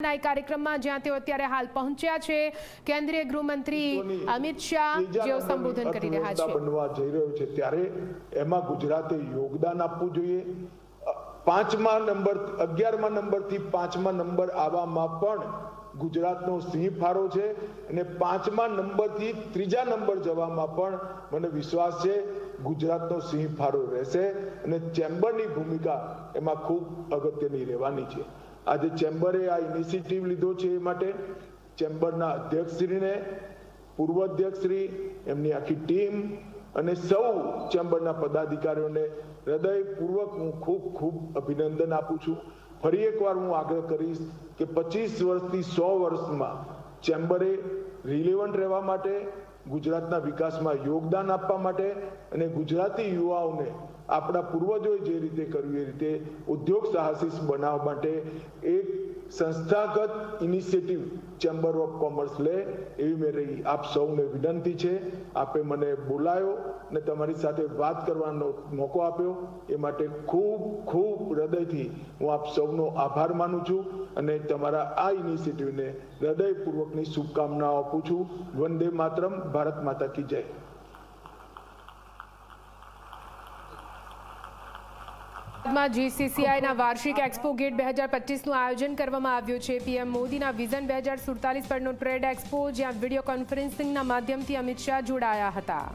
સમાપનના એક કાર્યક્રમમાં જ્યાં તેઓ અત્યારે હાલ પહોંચ્યા છે કેન્દ્રીય ગૃહમંત્રી અમિત શાહ જેઓ સંબોધન કરી રહ્યા છે। બનવા જઈ રહ્યો છે ત્યારે એમાં ગુજરાતે યોગદાન આપવું જોઈએ। 5મા નંબર 11મા નંબરથી 5મા નંબર આવવામાં પણ ગુજરાતનો સિંહ ફાળો છે અને 5મા નંબરથી 3જા નંબર જવામાં પણ મને વિશ્વાસ છે ગુજરાતનો સિંહ ફાળો રહેશે અને ચેમ્બરની ભૂમિકા એમાં ખૂબ અગત્યની રહેવાની છે। આજે ચેમ્બરે આ ઇનિશિયેટિવ લીધો છે એ માટે ચેમ્બરના અધ્યક્ષશ્રીને, પૂર્વ અધ્યક્ષશ્રી, એમની આખી ટીમ અને સૌ ચેમ્બરના પદાધિકારીઓને હૃદયપૂર્વક હું ખૂબ ખૂબ અભિનંદન આપું છું। ફરી એકવાર હું આગ્રહ કરીશ કે 25 વર્ષથી 100 વર્ષમાં ચેમ્બરે રિલેવન્ટ રહેવા માટે, ગુજરાતના વિકાસમાં યોગદાન આપવા માટે અને ગુજરાતી યુવાઓને આપણા પૂર્વજોએ જે રીતે કર્યું એ રીતે ઉદ્યોગ સાહસિક બનાવવા માટે એક સંસ્થાગત ઇનિશિયેટિવ ચેમ્બર ઓફ કોમર્સ લે એવી મેરી આપ સૌને વિનંતી છે। આપે મને બોલાયો અને તમારી સાથે વાત કરવાનો મોકો આપ્યો એ માટે ખૂબ ખૂબ હૃદયથી હું આપ સૌનો આભાર માનું છું અને તમારા આ ઇનિશિયેટિવને હૃદયપૂર્વકની શુભકામનાઓ આપું છું। વંદે માતરમ, ભારત માતા કી જય। GCCIના વાર્ષિક એક્સપો ગેટ 2025નું આયોજન કરવામાં આવ્યું છે। પીએમ મોદીના વિઝન 2047 પરનો ટ્રેડ એક્સપો જ્યાં વિડીયો કોન્ફરન્સિંગના માધ્યમથી અમિત શાહ જોડાયા હતા।